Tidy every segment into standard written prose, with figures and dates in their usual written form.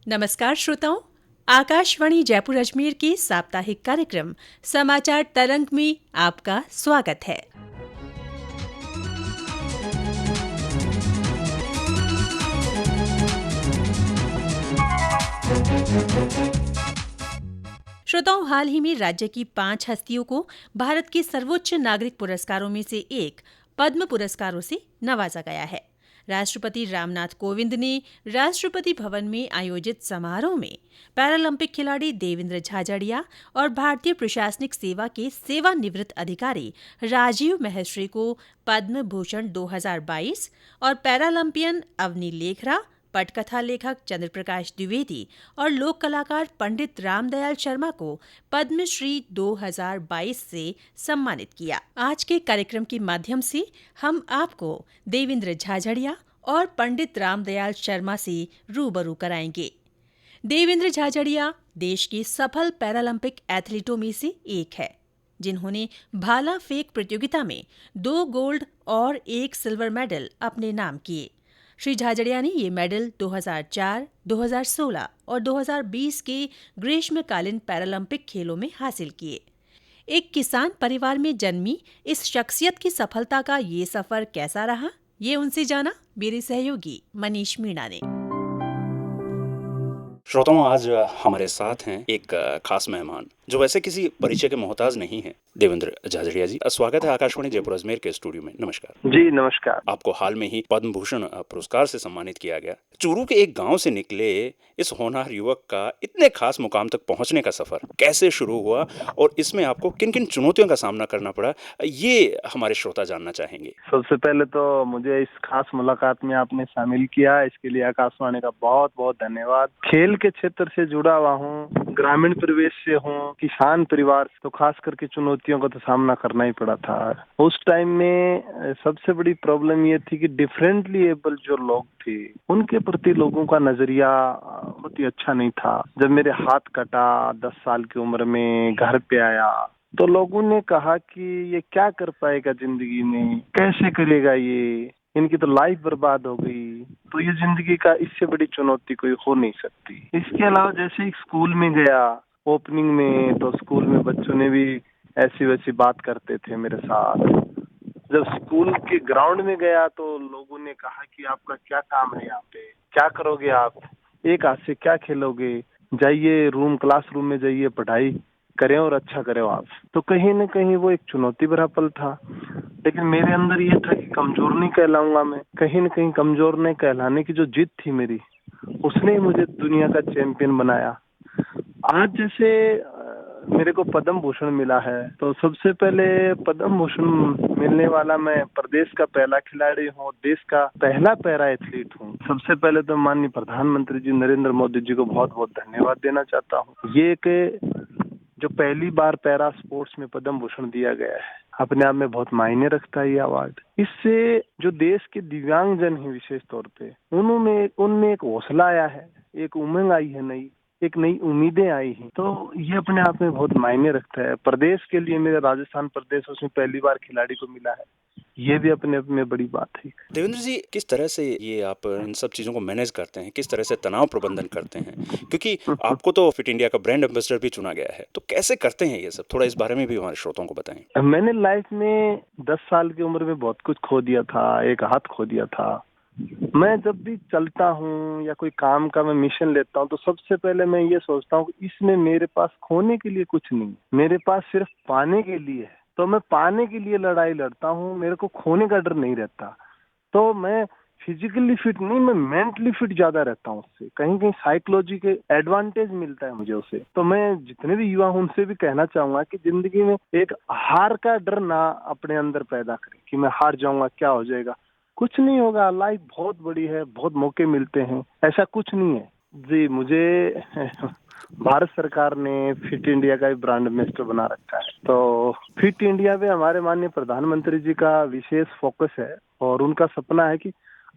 नमस्कार श्रोताओं, आकाशवाणी जयपुर अजमेर के साप्ताहिक कार्यक्रम समाचार तरंग में आपका स्वागत है। श्रोताओं, हाल ही में राज्य की 5 हस्तियों को भारत के सर्वोच्च नागरिक पुरस्कारों में से एक पद्म पुरस्कारों से नवाजा गया है। राष्ट्रपति रामनाथ कोविंद ने राष्ट्रपति भवन में आयोजित समारोह में पैरालंपिक खिलाड़ी देवेंद्र झाझड़िया और भारतीय प्रशासनिक सेवा के सेवानिवृत्त अधिकारी राजीव महर्षि को पद्म भूषण 2022 और पैरालंपियन अवनी लेखरा, पटकथा लेखक चंद्रप्रकाश द्विवेदी और लोक कलाकार पंडित रामदयाल शर्मा को पद्मश्री 2022 से सम्मानित किया। आज के कार्यक्रम के माध्यम से हम आपको देवेंद्र झाझड़िया और पंडित रामदयाल शर्मा से रूबरू कराएंगे। देवेंद्र झाझड़िया देश के सफल पैरालंपिक एथलीटों में से एक है, जिन्होंने भाला फेंक प्रतियोगिता में 2 गोल्ड और 1 सिल्वर मेडल अपने नाम किए। श्री झाझड़िया ने ये मेडल 2004, 2016 और 2020 के ग्रीष्मकालीन पैरालंपिक खेलों में हासिल किए। एक किसान परिवार में जन्मी इस शख्सियत की सफलता का ये सफर कैसा रहा, ये उनसे जाना मेरे सहयोगी मनीष मीणा ने। श्रोताओं, आज हमारे साथ हैं एक खास मेहमान जो वैसे किसी परिचय के मोहताज नहीं है। देवेंद्र झाझड़िया जी, स्वागत है आकाशवाणी जयपुर अजमेर के स्टूडियो में। नमस्कार जी। नमस्कार। आपको हाल में ही पद्म भूषण पुरस्कार से सम्मानित किया गया। चूरू के एक गांव से निकले इस होनहार युवक का इतने खास मुकाम तक पहुंचने का सफर कैसे शुरू हुआ और इसमें आपको किन किन चुनौतियों का सामना करना पड़ा, ये हमारे श्रोता जानना चाहेंगे। सबसे पहले तो मुझे इस खास मुलाकात में आपने शामिल किया, इसके लिए आकाशवाणी का बहुत बहुत धन्यवाद। खेल के क्षेत्र से जुड़ा हुआ हूँ, ग्रामीण परिवेश से हूँ, किसान परिवार से, तो खास करके चुनौतियों का तो सामना करना ही पड़ा था। उस टाइम में सबसे बड़ी प्रॉब्लम ये थी कि डिफरेंटली एबल जो लोग थे उनके प्रति लोगों का नजरिया बहुत ही अच्छा नहीं था। जब मेरे हाथ कटा 10 साल की उम्र में, घर पे आया तो लोगों ने कहा कि ये क्या कर पाएगा जिंदगी में, कैसे करेगा ये, इनकी तो लाइफ बर्बाद हो गई। तो ये जिंदगी का इससे बड़ी चुनौती कोई हो नहीं सकती। इसके अलावा जैसे ही स्कूल में गया ओपनिंग में, तो स्कूल में बच्चों ने भी ऐसी वैसी बात करते थे मेरे साथ। जब स्कूल के ग्राउंड में गया तो लोगों ने कहा कि आपका क्या काम है यहाँ पे, क्या करोगे आप, एक हाथ से क्या खेलोगे, जाइए क्लासरूम में जाइए, पढ़ाई करें और अच्छा करें आप। तो कहीं न कहीं वो एक चुनौती भरा पल था। लेकिन मेरे अंदर ये था कि कमजोर नहीं कहलाऊंगा मैं, कहीं न कहीं कमजोर नहीं कहलाने की जो जिद थी मेरी, उसने मुझे दुनिया का चैंपियन बनाया। आज जैसे मेरे को पद्म भूषण मिला है, तो सबसे पहले पद्म भूषण मिलने वाला मैं प्रदेश का पहला खिलाड़ी हूँ, देश का पहला पैरा एथलीट हूँ। सबसे पहले तो माननीय प्रधानमंत्री जी नरेंद्र मोदी जी को बहुत बहुत धन्यवाद देना चाहता हूँ। ये एक जो पहली बार पैरा स्पोर्ट्स में पद्म भूषण दिया गया है, अपने आप में बहुत मायने रखता है ये अवार्ड। इससे जो देश के दिव्यांग जन हैं विशेष तौर पे, उनमें एक हौसला आया है, एक उमंग आई है, एक नई उम्मीदें आई हैं। तो ये अपने आप में बहुत मायने रखता है। प्रदेश के लिए मेरा राजस्थान प्रदेश, उसमें पहली बार खिलाड़ी को मिला है, ये भी अपने आप में बड़ी बात है। देवेंद्र जी, किस तरह से ये आप इन सब चीजों को मैनेज करते हैं, किस तरह से तनाव प्रबंधन करते हैं, क्योंकि आपको तो फिट इंडिया का ब्रांड एम्बेसडर भी चुना गया है, तो कैसे करते हैं ये सब, थोड़ा इस बारे में भी हमारे श्रोताओं को बताएं। मैंने लाइफ में 10 साल की उम्र में बहुत कुछ खो दिया था, एक हाथ खो दिया था। मैं जब भी चलता हूँ या कोई काम का मैं मिशन लेता हूँ, तो सबसे पहले मैं ये सोचता हूँ कि इसमें मेरे पास खोने के लिए कुछ नहीं, मेरे पास सिर्फ पाने के लिए है। तो मैं पाने के लिए लड़ाई लड़ता हूँ, मेरे को खोने का डर नहीं रहता। तो मैं फिजिकली फिट नहीं, मैं मेंटली फिट ज्यादा रहता हूँ। उससे कहीं कहीं साइकोलॉजी के एडवांटेज मिलता है मुझे उससे। तो मैं जितने भी युवा हूँ उनसे भी कहना चाहूंगा कि जिंदगी में एक हार का डर ना अपने अंदर पैदा करें कि मैं हार जाऊंगा, क्या हो जाएगा। कुछ नहीं होगा, लाइफ बहुत बड़ी है, बहुत मौके मिलते हैं, ऐसा कुछ नहीं है। जी, मुझे भारत सरकार ने फिट इंडिया का भी ब्रांड एम्बेसडर बना रखा है। तो फिट इंडिया पे हमारे माननीय प्रधानमंत्री जी का विशेष फोकस है और उनका सपना है कि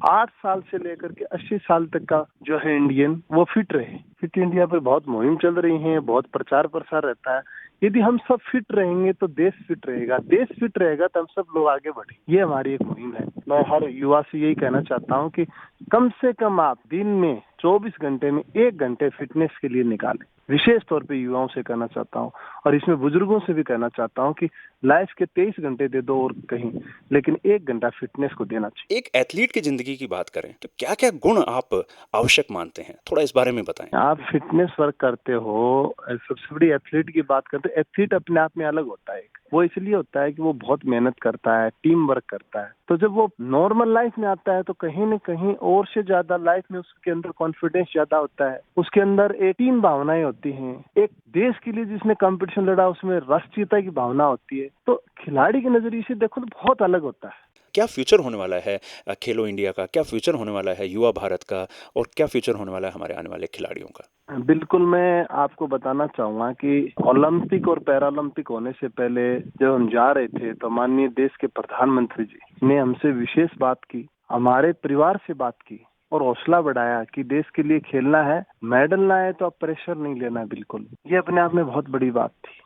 8 साल से लेकर के 80 साल तक का जो है इंडियन, वो फिट रहे। फिट इंडिया पे बहुत मुहिम चल रही है, बहुत प्रचार प्रसार रहता है। यदि हम सब फिट रहेंगे तो देश फिट रहेगा, देश फिट रहेगा तो हम सब लोग आगे बढ़े। ये हमारी एक मुहिम है। मैं हर युवा से यही कहना चाहता हूँ कि कम से कम आप दिन में 24 घंटे में 1 घंटे फिटनेस के लिए निकालें। विशेष तौर पे युवाओं से कहना चाहता हूँ और इसमें बुजुर्गों से भी कहना चाहता हूँ कि लाइफ के 23 घंटे दे दो और कहीं, लेकिन 1 घंटा फिटनेस को देना चाहिए। एक एथलीट की जिंदगी की बात करें तो क्या क्या गुण आप आवश्यक मानते हैं, थोड़ा इस बारे में बताएं। आप फिटनेस वर्क करते हो, सबसे बड़ी एथलीट की बात करते हैं। एथलीट अपने आप में अलग होता है। वो इसलिए होता है कि वो बहुत मेहनत करता है, टीम वर्क करता है। तो जब वो नॉर्मल लाइफ में आता है तो कहीं न कहीं और से ज्यादा लाइफ में उसके अंदर कॉन्फिडेंस ज्यादा होता है। उसके अंदर एक टीम भावनाएं होती हैं। एक देश के लिए जिसने कंपटीशन लड़ा उसमें राष्ट्रीयता की भावना होती है। तो खिलाड़ी के नजरिए से देखो तो बहुत अलग होता है। क्या फ्यूचर होने वाला है खेलो इंडिया का, क्या फ्यूचर होने वाला है युवा भारत का, और क्या फ्यूचर होने वाला है हमारे आने वाले खिलाड़ियों का? बिल्कुल, मैं आपको बताना चाहूंगा कि ओलंपिक और पैरालंपिक होने से पहले जब हम जा रहे थे तो माननीय देश के प्रधानमंत्री जी ने हमसे विशेष बात की, हमारे परिवार से बात की और हौसला बढ़ाया कि देश के लिए खेलना है, मेडल ना आए तो आप प्रेशर नहीं लेना। बिल्कुल, ये अपने आप में बहुत बड़ी बात थी।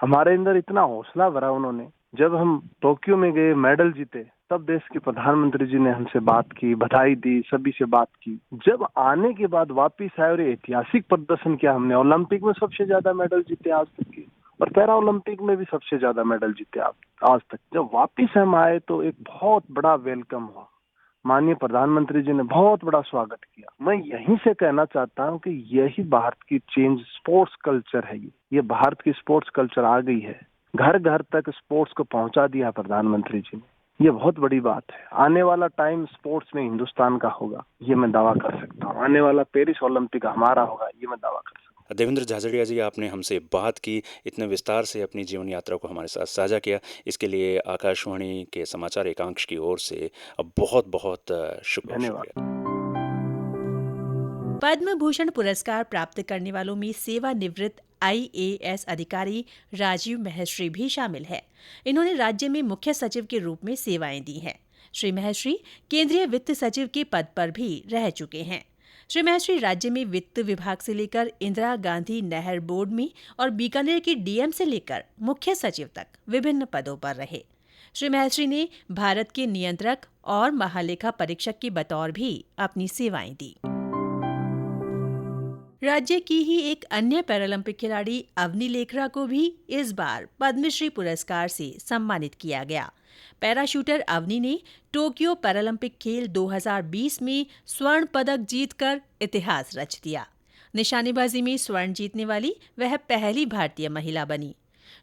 हमारे अंदर इतना हौसला भरा उन्होंने। जब हम टोक्यो में गए, मेडल जीते, तब देश के प्रधानमंत्री जी ने हमसे बात की, बधाई दी, सभी से बात की। जब आने के बाद वापिस आए और ऐतिहासिक प्रदर्शन किया हमने, ओलंपिक में सबसे ज्यादा मेडल जीते आज तक के और पैरा ओलंपिक में भी सबसे ज्यादा मेडल जीते आज तक। जब वापिस हम आए तो एक बहुत बड़ा वेलकम हुआ। माननीय प्रधानमंत्री जी ने बहुत बड़ा स्वागत किया। मैं यहीं से कहना चाहता हूं कि यही भारत की चेंज स्पोर्ट्स कल्चर है। ये भारत की स्पोर्ट्स कल्चर आ गई है। घर घर तक स्पोर्ट्स को पहुंचा दिया प्रधानमंत्री जी ने। ये बहुत बड़ी बात है। आने वाला टाइम स्पोर्ट्स में हिंदुस्तान का होगा, ये मैं दावा कर सकता हूँ। आने वाला पेरिस ओलंपिक हमारा होगा, ये मैं दावा कर सकता हूँ। देवेंद्र झाझड़िया जी, आपने हमसे बात की, इतने विस्तार से अपनी जीवन यात्रा को हमारे साथ साझा किया, इसके लिए आकाशवाणी के समाचार एकांश की ओर से बहुत बहुत शुक्रिया। धन्यवाद। पद्म भूषण पुरस्कार प्राप्त करने वालों में सेवानिवृत्त IAS अधिकारी राजीव महर्षि भी शामिल है। इन्होंने राज्य में मुख्य सचिव के रूप में सेवाएं दी हैं। श्री महर्षि केंद्रीय वित्त सचिव के पद पर भी रह चुके हैं। श्री महर्षि राज्य में वित्त विभाग से लेकर इंदिरा गांधी नहर बोर्ड में और बीकानेर की DM से लेकर मुख्य सचिव तक विभिन्न पदों पर रहे। श्री महर्षि ने भारत के नियंत्रक और महालेखा परीक्षक के बतौर भी अपनी सेवाएं दी। राज्य की ही एक अन्य पैरालंपिक खिलाड़ी अवनी लेखरा को भी इस बार पद्मश्री पुरस्कार से सम्मानित किया गया। पैराशूटर अवनी ने टोक्यो पैरालंपिक खेल 2020 में स्वर्ण पदक जीतकर इतिहास रच दिया। निशानेबाजी में स्वर्ण जीतने वाली वह पहली भारतीय महिला बनी।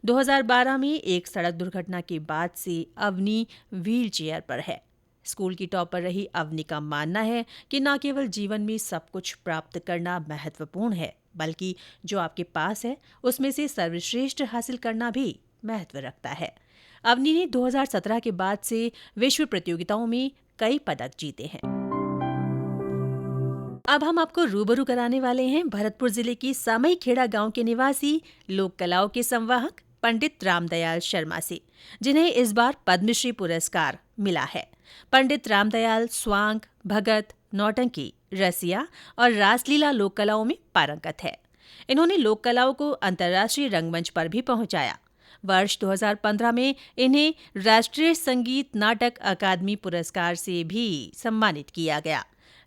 2012 में एक सड़क दुर्घटना के बाद से अवनी व्हीलचेयर पर है। स्कूल की टॉपर रही अवनी का मानना है कि न केवल जीवन में सब कुछ प्राप्त करना महत्वपूर्ण है, बल्कि जो आपके पास है उसमें से सर्वश्रेष्ठ हासिल करना भी महत्व रखता है। अवनी ने 2017 के बाद से विश्व प्रतियोगिताओं में कई पदक जीते हैं। अब हम आपको रूबरू कराने वाले हैं भरतपुर जिले की सामईखेड़ा गांव के निवासी लोक कलाओं के संवाहक पंडित रामदयाल शर्मा से, जिन्हें इस बार पद्मश्री पुरस्कार मिला है। पंडित रामदयाल स्वांग, भगत, नौटंकी, रसिया और रासलीला लोक कलाओं में पारंगत है। इन्होंने लोक कलाओं को अंतर्राष्ट्रीय रंगमंच पर भी पहुंचाया। वर्ष 2015 में इन्हें राष्ट्रीय संगीत नाटक अकादमी पुरस्कार से भी सम्मानित किया गया।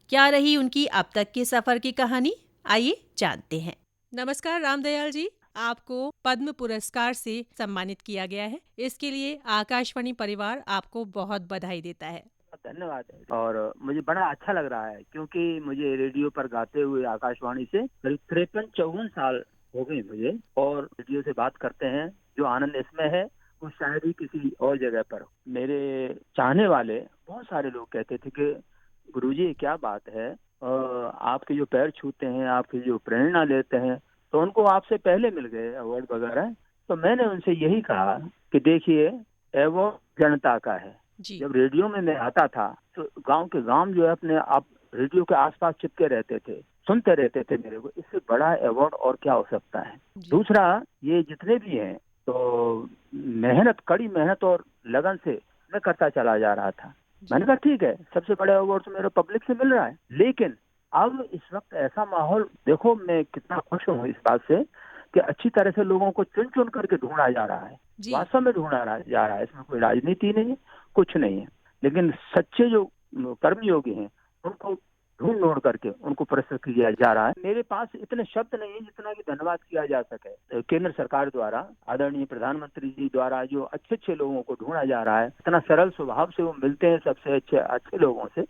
क्या रही उनकी अब तक के सफर की कहानी, आइए जानते हैं। नमस्कार रामदयाल जी, आपको पद्म पुरस्कार से सम्मानित किया गया है। इसके लिए आकाशवाणी परिवार आपको बहुत बधाई देता है। धन्यवाद। और मुझे बड़ा अच्छा लग रहा है क्योंकि मुझे रेडियो पर गाते हुए आकाशवाणी से करीब 53-54 साल हो गए मुझे, और रेडियो से बात करते हैं जो आनंद इसमें है वो शायद ही किसी और जगह पर। मेरे चाहने वाले बहुत सारे लोग कहते थे कि गुरुजी क्या बात है, आपके जो पैर छूते हैं, आपकी जो प्रेरणा लेते हैं, तो उनको आपसे पहले मिल गए अवार्ड वगैरह। तो मैंने उनसे यही कहा कि देखिए अवार्ड जनता का है। जब रेडियो में मैं आता था तो गांव के गांव जो है अपने आप रेडियो के आसपास चिपके रहते थे, सुनते रहते थे मेरे को। इससे बड़ा अवार्ड और क्या हो सकता है। दूसरा, ये जितने भी हैं तो मेहनत, कड़ी मेहनत और लगन से मैं करता चला जा रहा था। मैंने कहा ठीक है, सबसे बड़ा अवार्ड तो मेरे पब्लिक से मिल रहा है, लेकिन अब इस वक्त ऐसा माहौल देखो, मैं कितना खुश हूँ इस बात से कि अच्छी तरह से लोगों को चुन चुन करके ढूंढा जा रहा है। वास्तव में ढूंढा जा रहा है। इसमें कोई राजनीति नहीं है, कुछ नहीं है, लेकिन सच्चे जो कर्मयोगी हैं उनको ढूंढ करके उनको पुरस्कृत किया जा रहा है। मेरे पास इतने शब्द नहीं है जितना कि धन्यवाद किया जा सके। केंद्र सरकार द्वारा, आदरणीय प्रधानमंत्री जी द्वारा जो अच्छे अच्छे लोगों को ढूंढा जा रहा है, इतना सरल स्वभाव से वो मिलते हैं सबसे अच्छे लोगों से,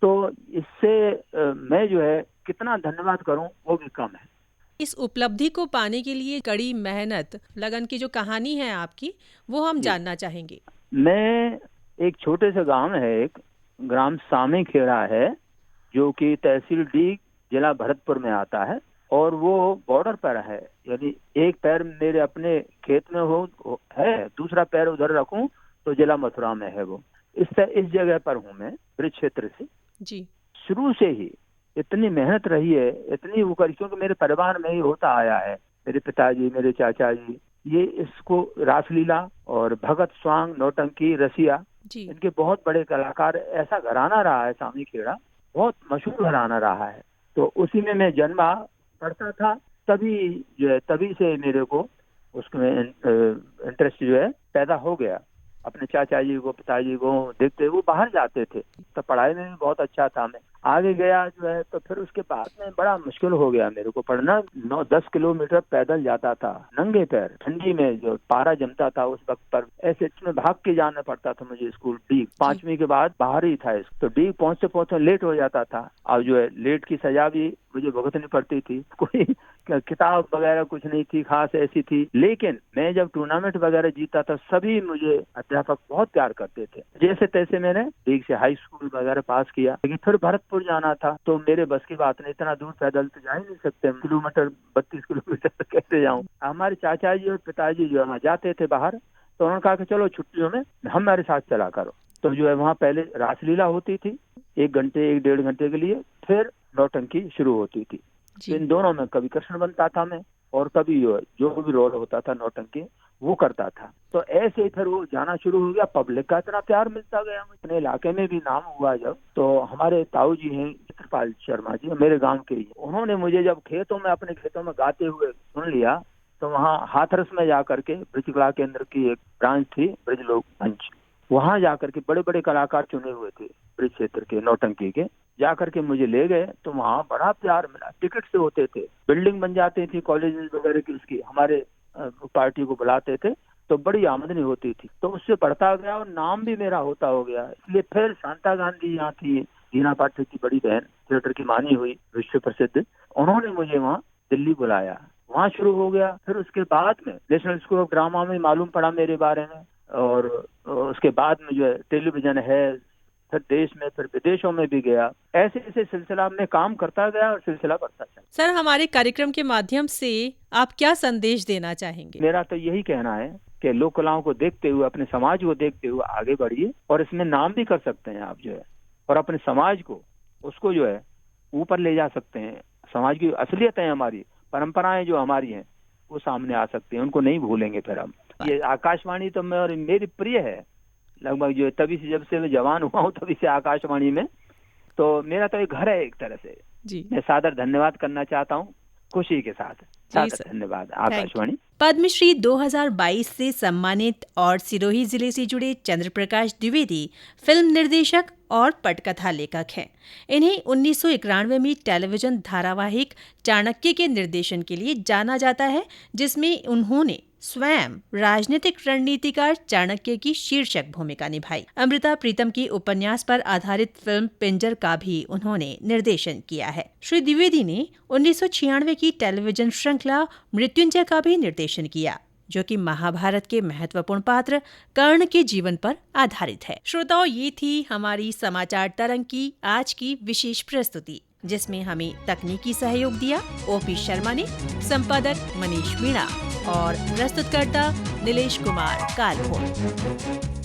तो इससे मैं जो है कितना धन्यवाद करूं वो भी कम है। इस उपलब्धि को पाने के लिए कड़ी मेहनत, लगन की जो कहानी है आपकी, वो हम जानना चाहेंगे। मैं एक छोटे से गांव है, एक ग्राम सामे खेड़ा है, जो कि तहसील डीग, जिला भरतपुर में आता है, और वो बॉर्डर पर है। यानी एक पैर मेरे अपने खेत में है, दूसरा पैर उधर रखूं तो जिला मथुरा में है वो। इस जगह पर हूँ मैं, ब्रिज क्षेत्र से जी। शुरू से ही इतनी मेहनत रही है, इतनी वो करी, क्योंकि मेरे परिवार में ही होता आया है। मेरे पिताजी, मेरे चाचा जी, ये इसको रासलीला और भगत स्वांग, नौटंकी, रसिया, इनके बहुत बड़े कलाकार, ऐसा घराना रहा है सामी खेड़ा, बहुत मशहूर घराना रहा है। तो उसी में मैं जन्मा, पढ़ता था, तभी से मेरे को उसमें इंटरेस्ट जो है पैदा हो गया। अपने चाचा जी को, पिताजी को देखते, वो बाहर जाते थे, तो पढ़ाई में भी बहुत अच्छा था। मैं आगे गया जो है, तो फिर उसके बाद में बड़ा मुश्किल हो गया मेरे को पढ़ना। 9-10 किलोमीटर पैदल जाता था, नंगे पैर, ठंडी में, जो पारा जमता था उस वक्त पर, ऐसे इसमें भाग के जाना पड़ता था मुझे स्कूल। डीग 5वीं के बाद बाहर ही था, तो डीग पहुंचते पहुंचते लेट हो जाता था। अब जो है लेट की सजा भी मुझे भुगतनी पड़ती थी। कोई किताब वगैरह कुछ नहीं थी खास ऐसी थी, लेकिन मैं जब टूर्नामेंट वगैरह जीता था, सभी मुझे अध्यापक बहुत प्यार करते थे। जैसे तैसे मैंने डीग से हाई स्कूल वगैरह पास किया, लेकिन फिर भरतपुर जाना था, तो मेरे बस की बात नहीं, इतना दूर पैदल तो जा ही नहीं सकते, 32 किलोमीटर कैसे जाऊं। हमारे चाचा जी और पिताजी जो है जाते थे बाहर, तो उन्होंने कहा कि चलो छुट्टियों में हमारे साथ चला करो। तो जो है वहाँ पहले रासलीला होती थी 1-1.5 घंटे के लिए, फिर नौटंकी शुरू होती थी। इन दोनों में कभी कृष्ण बनता था मैं, और कभी जो भी रोल होता था नौटंकी वो करता था। तो ऐसे ही फिर वो जाना शुरू हो गया। पब्लिक का इतना प्यार मिलता गया, अपने इलाके में भी नाम हुआ जब, तो हमारे ताऊ जी हैं चित्रपाल शर्मा जी, मेरे गांव के ही, उन्होंने मुझे जब अपने खेतों में गाते हुए सुन लिया, तो वहाँ हाथरस में जाकर के ब्रिज कला केंद्र की एक ब्रांच थी, ब्रिज लोक मंच, वहाँ जाकर के बड़े बड़े कलाकार चुने हुए थे ब्रिज क्षेत्र के नौटंकी के, जाकर के मुझे ले गए। तो वहाँ बड़ा प्यार मिला। टिकट से होते थे, बिल्डिंग बन जाती थी कॉलेज वगैरह की, उसकी हमारे पार्टी को बुलाते थे, तो बड़ी आमदनी होती थी। तो उससे बढ़ता गया और नाम भी मेरा होता हो गया। इसलिए फिर शांता गांधी यहाँ थी, दीना पाठक की बड़ी बहन, थिएटर की मानी हुई, विश्व प्रसिद्ध, उन्होंने मुझे वहाँ दिल्ली बुलाया, वहाँ शुरू हो गया। फिर उसके बाद में नेशनल स्कूल ऑफ ड्रामा में मालूम पड़ा मेरे बारे में, और उसके बाद में जो है टेलीविजन है, फिर देश में, फिर विदेशों में भी गया। ऐसे ऐसे सिलसिला में काम करता गया और सिलसिला बढ़ता चला। सर, हमारे कार्यक्रम के माध्यम से आप क्या संदेश देना चाहेंगे? मेरा तो यही कहना है कि लोक कलाओं को देखते हुए, अपने समाज को देखते हुए आगे बढ़िए, और इसमें नाम भी कर सकते हैं आप जो है, और अपने समाज को, उसको जो है ऊपर ले जा सकते हैं। समाज की असलियत है, हमारी परंपराएं जो हमारी हैं, वो सामने आ सकती हैं, उनको नहीं भूलेंगे फिर हम। ये आकाशवाणी तो मेरी प्रिय है, लगभग जो तभी से, जब से मैं जवान हुआ हूँ तभी से आकाशवाणी में, तो मेरा तो एक घर है एक तरह से जी। मैं सादर धन्यवाद करना चाहता हूँ, खुशी के साथ सादर धन्यवाद आकाशवाणी। पद्मश्री 2022 से सम्मानित और सिरोही जिले से जुड़े चंद्रप्रकाश द्विवेदी फिल्म निर्देशक और पटकथा लेखक हैं। इन्हें 1991 में टेलीविजन धारावाहिक चाणक्य के निर्देशन के लिए जाना जाता है, जिसमें उन्होंने स्वयं राजनीतिक रणनीतिकार चाणक्य की शीर्षक भूमिका निभाई। अमृता प्रीतम की उपन्यास पर आधारित फिल्म पिंजर का भी उन्होंने निर्देशन किया है। श्री द्विवेदी ने 1996 की टेलीविजन श्रृंखला मृत्युंजय का भी निर्देशन किया, जो कि महाभारत के महत्वपूर्ण पात्र कर्ण के जीवन पर आधारित है। श्रोताओं, ये थी हमारी समाचार तरंग की आज की विशेष प्रस्तुति, जिसमें हमें तकनीकी सहयोग दिया ओपी शर्मा ने, संपादक मनीष मीणा और प्रस्तुतकर्ता नीलेश कुमार कालभोर।